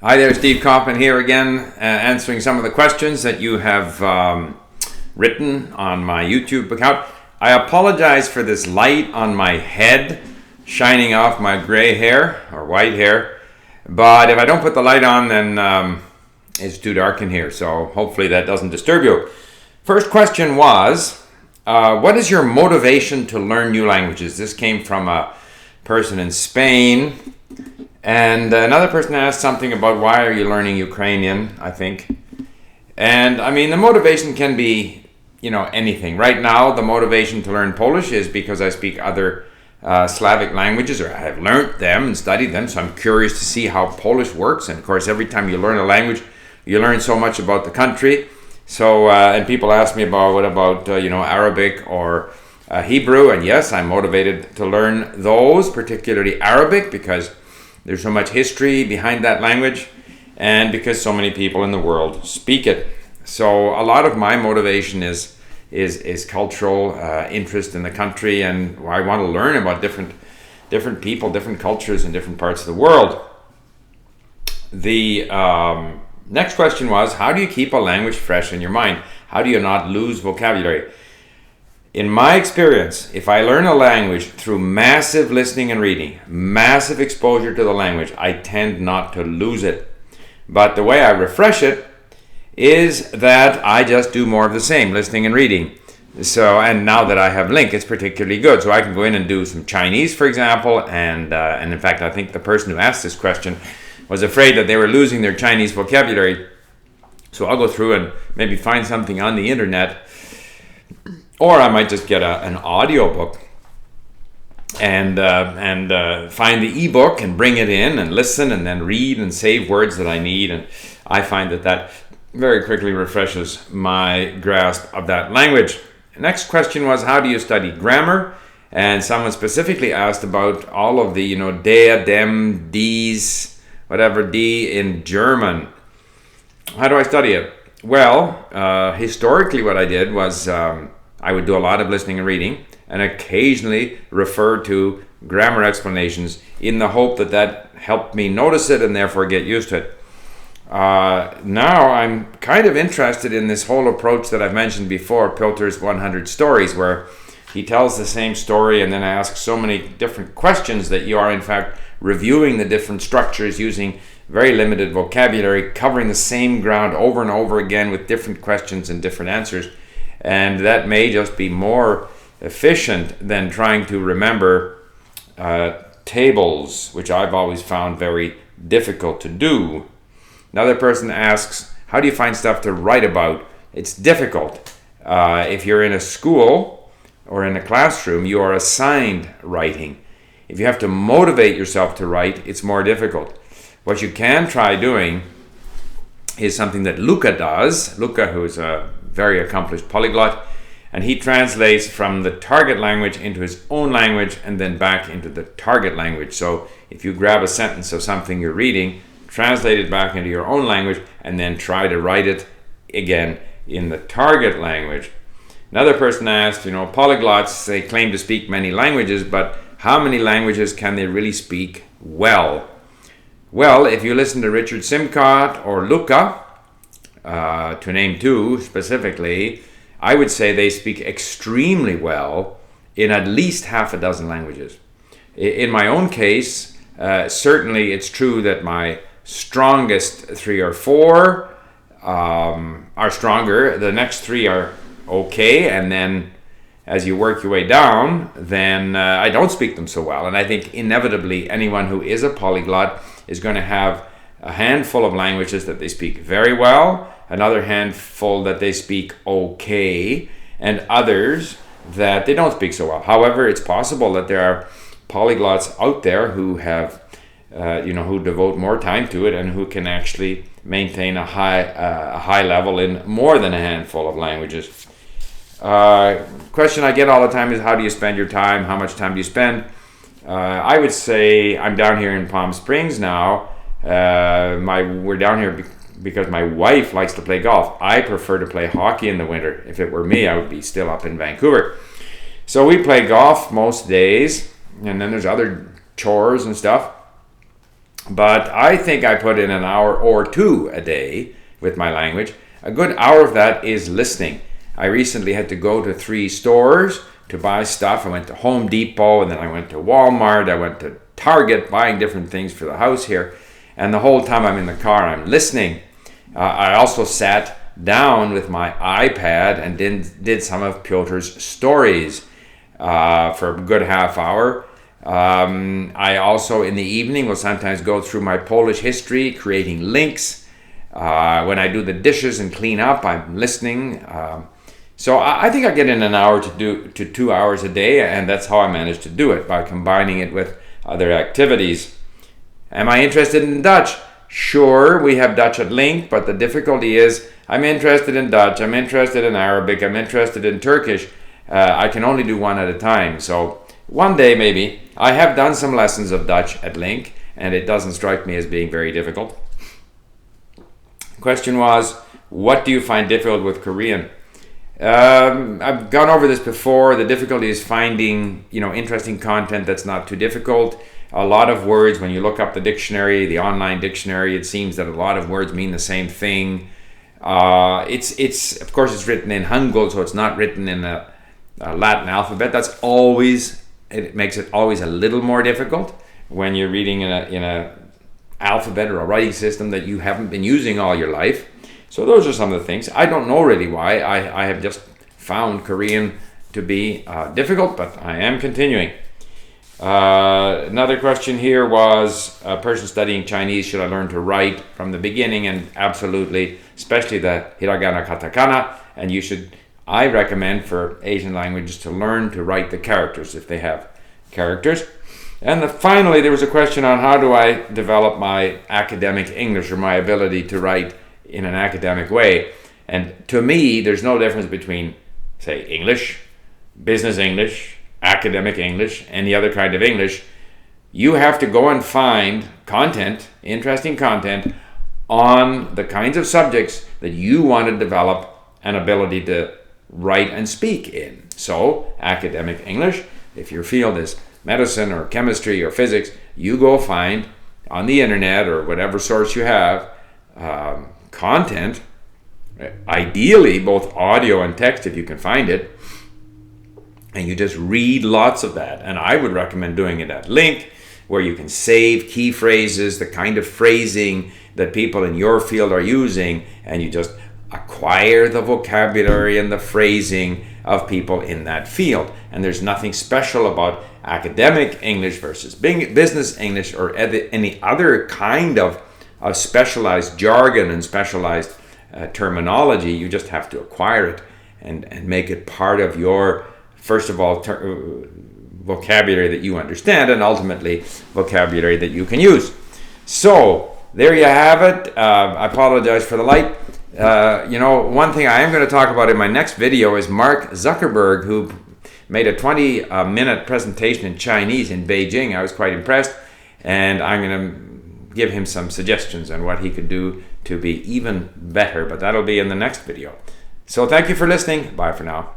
Hi there, Steve Kaufmann here again, answering some of the questions that you have written on my YouTube account. I apologize for this light on my head shining off my gray hair or white hair, but if I don't put the light on, then it's too dark in here, so hopefully that doesn't disturb you. First question was, what is your motivation to learn new languages? This came from a person in Spain. And another person asked something about why are you learning Ukrainian, I think. And I mean, the motivation can be, anything. Right now, the motivation to learn Polish is because I speak other Slavic languages, or I have learned them and studied them. So I'm curious to see how Polish works. And of course, every time you learn a language, you learn so much about the country. So, and people ask me about, what about, Arabic or Hebrew? And yes, I'm motivated to learn those, particularly Arabic, because there's so much history behind that language, and because so many people in the world speak it. So a lot of my motivation is cultural interest in the country, and I want to learn about different people, different cultures in different parts of the world. The next question was, how do you keep a language fresh in your mind? How do you not lose vocabulary? In my experience, if I learn a language through massive listening and reading, massive exposure to the language, I tend not to lose it. But the way I refresh it is that I just do more of the same, listening and reading. So, and now that I have Link, it's particularly good. So I can go in and do some Chinese, for example, and in fact, I think the person who asked this question was afraid that they were losing their Chinese vocabulary. So I'll go through and maybe find something on the internet. Or I might just get an audio book and find the ebook and bring it in and listen and then read and save words that I need. And I find that very quickly refreshes my grasp of that language. The next question was, how do you study grammar? And someone specifically asked about all of the, der, dem, dies, whatever, die in German. How do I study it? Well, historically what I did was I would do a lot of listening and reading and occasionally refer to grammar explanations in the hope that helped me notice it and therefore get used to it. Now I'm kind of interested in this whole approach that I've mentioned before, Pilter's 100 Stories, where he tells the same story and then asks so many different questions that you are in fact reviewing the different structures using very limited vocabulary, covering the same ground over and over again with different questions and different answers. And that may just be more efficient than trying to remember tables, which I've always found very difficult to do. Another person asks, how do you find stuff to write about? It's difficult. If you're in a school or in a classroom, you are assigned writing. If you have to motivate yourself to write, it's more difficult. What you can try doing is something that Luca does. Luca, who's a very accomplished polyglot, and he translates from the target language into his own language and then back into the target language. So if you grab a sentence of something you're reading, translate it back into your own language, and then try to write it again in the target language. Another person asked, polyglots, they claim to speak many languages, but how many languages can they really speak well? Well, if you listen to Richard Simcott or Luca, to name two specifically, I would say they speak extremely well in at least half a dozen languages. In my own case, certainly it's true that my strongest 3 or 4 are stronger. The next 3 are okay, and then as you work your way down, then I don't speak them so well. And I think inevitably anyone who is a polyglot is going to have a handful of languages that they speak very well, another handful that they speak okay, and others that they don't speak so well. However, it's possible that there are polyglots out there who have, who devote more time to it and who can actually maintain a high level in more than a handful of languages. Question I get all the time is, how do you spend your time? How much time do you spend? I would say I'm down here in Palm Springs now. We're down here because my wife likes to play golf. I prefer to play hockey in the winter. If it were me, I would be still up in Vancouver. So we play golf most days, and then there's other chores and stuff. But I think I put in an hour or two a day with my language. A good hour of that is listening. I recently had to go to 3 stores to buy stuff. I went to Home Depot, and then I went to Walmart. I went to Target buying different things for the house here. And the whole time I'm in the car, I'm listening. I also sat down with my iPad and did some of Piotr's stories for a good half hour. I also, in the evening, will sometimes go through my Polish history, creating links. When I do the dishes and clean up, I'm listening. So I think I get in an hour to 2 hours a day, and that's how I manage to do it, by combining it with other activities. Am I interested in Dutch? Sure, we have Dutch at Link, but the difficulty is I'm interested in Dutch, I'm interested in Arabic, I'm interested in Turkish. I can only do one at a time, so one day maybe. I have done some lessons of Dutch at Link, and it doesn't strike me as being very difficult. Question was, what do you find difficult with Korean? I've gone over this before. The difficulty is finding, interesting content that's not too difficult. A lot of words, when you look up the dictionary, the online dictionary, it seems that a lot of words mean the same thing. It's of course it's written in Hangul, so it's not written in a Latin alphabet. It makes it always a little more difficult when you're reading in a alphabet or a writing system that you haven't been using all your life. So those are some of the things. I don't know really why. I have just found Korean to be difficult, but I am continuing. Another question here was, a person studying Chinese, should I learn to write from the beginning? And absolutely, especially the hiragana, katakana. And I recommend for Asian languages to learn to write the characters if they have characters. And finally, there was a question on how do I develop my academic English, or my ability to write in an academic way. And to me, there's no difference between, say, English, business English, academic English, any other kind of English. You have to go and find content, interesting content, on the kinds of subjects that you want to develop an ability to write and speak in. So, academic English, if your field is medicine or chemistry or physics, you go find on the internet or whatever source you have content, ideally both audio and text if you can find it, and you just read lots of that. And I would recommend doing it at Link, where you can save key phrases, the kind of phrasing that people in your field are using, and you just acquire the vocabulary and the phrasing of people in that field. And there's nothing special about academic English versus business English or any other kind of specialized jargon and specialized terminology. You just have to acquire it and make it part of your, first of all, vocabulary that you understand, and ultimately vocabulary that you can use. So there you have it. I apologize for the light. One thing I am going to talk about in my next video is Mark Zuckerberg, who made a 20-minute presentation in Chinese in Beijing. I was quite impressed, and I'm going to give him some suggestions on what he could do to be even better, but that'll be in the next video. So thank you for listening. Bye for now.